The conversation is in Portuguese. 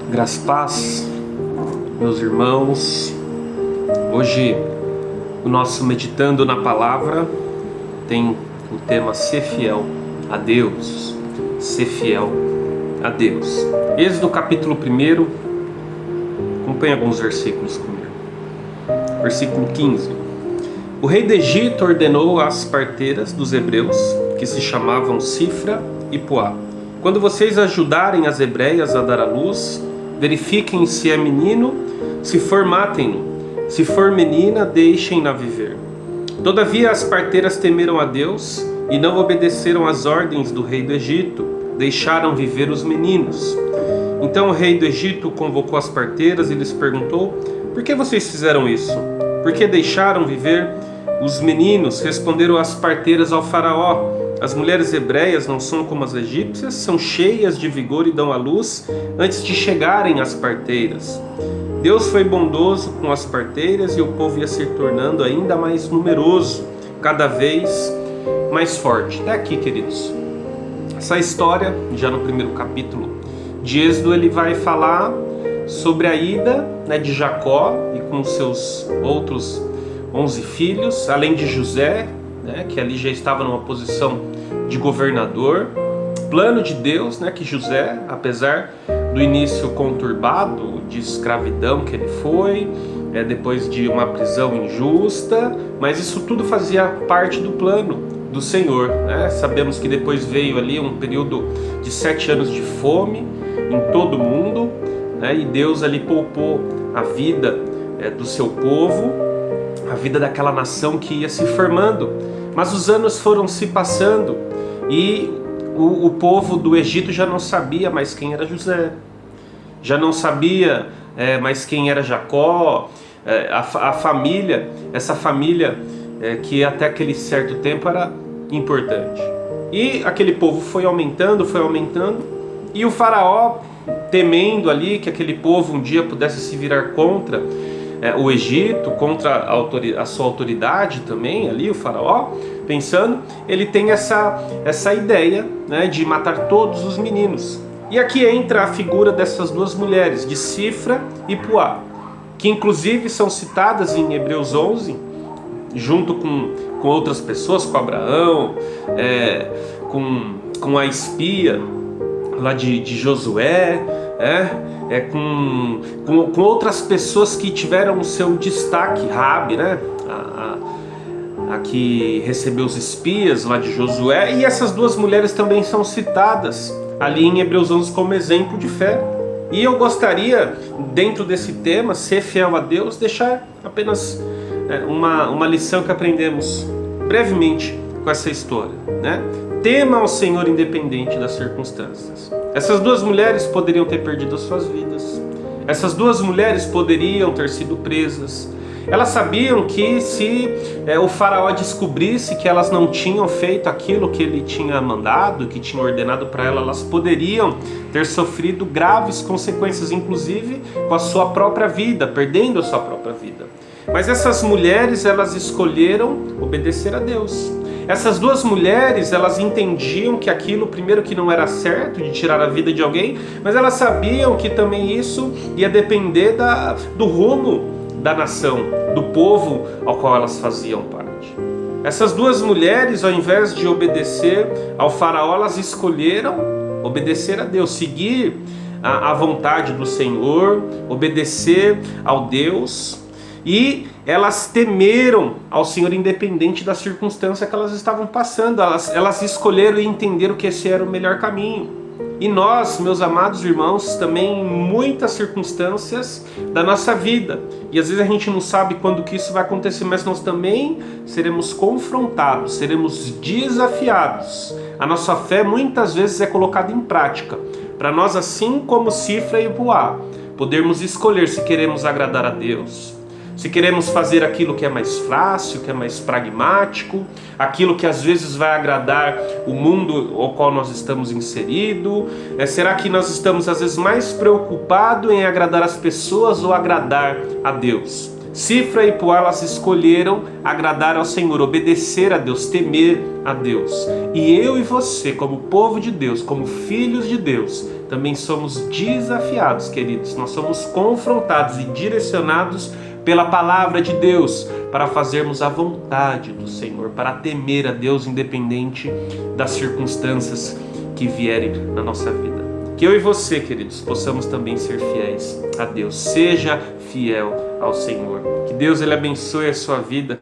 Graça e paz, meus irmãos. Hoje o nosso Meditando na Palavra tem o tema Ser Fiel a Deus. Ser fiel a Deus. Êxodo capítulo 1, acompanhe alguns versículos comigo. Versículo 15. O rei do Egito ordenou às parteiras dos hebreus, que se chamavam Sifra e Puá: quando vocês ajudarem as hebreias a dar à luz, verifiquem se é menino, se for, matem-no, se for menina, deixem-na viver. Todavia as parteiras temeram a Deus e não obedeceram às ordens do rei do Egito, deixaram viver os meninos. Então o rei do Egito convocou as parteiras e lhes perguntou: por que vocês fizeram isso? Por que deixaram viver os meninos? Responderam as parteiras ao faraó: as mulheres hebreias não são como as egípcias, são cheias de vigor e dão à luz antes de chegarem às parteiras. Deus foi bondoso com as parteiras e o povo ia se tornando ainda mais numeroso, cada vez mais forte. Até aqui, queridos. Essa história, já no primeiro capítulo de Êxodo, ele vai falar sobre a ida de Jacó e com seus outros 11 filhos, além de José, que ali já estava numa posição de governador. Plano de Deus, que José, apesar do início conturbado de escravidão que ele foi, depois de uma prisão injusta, mas isso tudo fazia parte do plano do Senhor. Sabemos que depois veio ali um período de 7 anos de fome em todo o mundo, e Deus ali poupou a vida do seu povo, a vida daquela nação que ia se formando. Mas os anos foram se passando e o povo do Egito já não sabia mais quem era José, já não sabia mais quem era Jacó, a família, essa família que até aquele certo tempo era importante. E aquele povo foi aumentando, e o faraó, temendo ali que aquele povo um dia pudesse se virar contra o Egito, contra a sua autoridade também ali, o faraó, pensando, ele tem essa ideia de matar todos os meninos. E aqui entra a figura dessas duas mulheres, de Sifra e Puá, que inclusive são citadas em Hebreus 11, junto com outras pessoas, com Abraão, com a espia lá de Josué, com outras pessoas que tiveram o seu destaque. Raabe, a que recebeu os espias lá de Josué, e essas duas mulheres também são citadas ali em Hebreus 11 como exemplo de fé. E eu gostaria, dentro desse tema, ser fiel a Deus, deixar apenas uma lição que aprendemos brevemente com essa história. Tema ao Senhor independente das circunstâncias. Essas duas mulheres poderiam ter perdido as suas vidas. Essas duas mulheres poderiam ter sido presas. Elas sabiam que se o faraó descobrisse que elas não tinham feito aquilo que ele tinha mandado, que tinha ordenado para elas, elas poderiam ter sofrido graves consequências, inclusive com a sua própria vida, perdendo a sua própria vida. Mas essas mulheres, elas escolheram obedecer a Deus. Essas duas mulheres, elas entendiam que aquilo, primeiro, que não era certo de tirar a vida de alguém, mas elas sabiam que também isso ia depender do rumo da nação, do povo ao qual elas faziam parte. Essas duas mulheres, ao invés de obedecer ao faraó, elas escolheram obedecer a Deus, seguir a vontade do Senhor, obedecer ao Deus. E elas temeram ao Senhor independente da circunstância que elas estavam passando. Elas escolheram e entenderam que esse era o melhor caminho. E nós, meus amados irmãos, também em muitas circunstâncias da nossa vida. E às vezes a gente não sabe quando que isso vai acontecer, mas nós também seremos confrontados, seremos desafiados. A nossa fé muitas vezes é colocada em prática, para nós, assim como Sifra e Puá, podermos escolher se queremos agradar a Deus, se queremos fazer aquilo que é mais fácil, que é mais pragmático, aquilo que às vezes vai agradar o mundo ao qual nós estamos inseridos. Será que nós estamos às vezes mais preocupados em agradar as pessoas ou agradar a Deus? Cifra e Poá, elas escolheram agradar ao Senhor, obedecer a Deus, temer a Deus. E eu e você, como povo de Deus, como filhos de Deus, também somos desafiados, queridos. Nós somos confrontados e direcionados pela palavra de Deus para fazermos a vontade do Senhor, para temer a Deus independente das circunstâncias que vierem na nossa vida. Que eu e você, queridos, possamos também ser fiéis a Deus. Seja fiel ao Senhor. Que Deus ele abençoe a sua vida.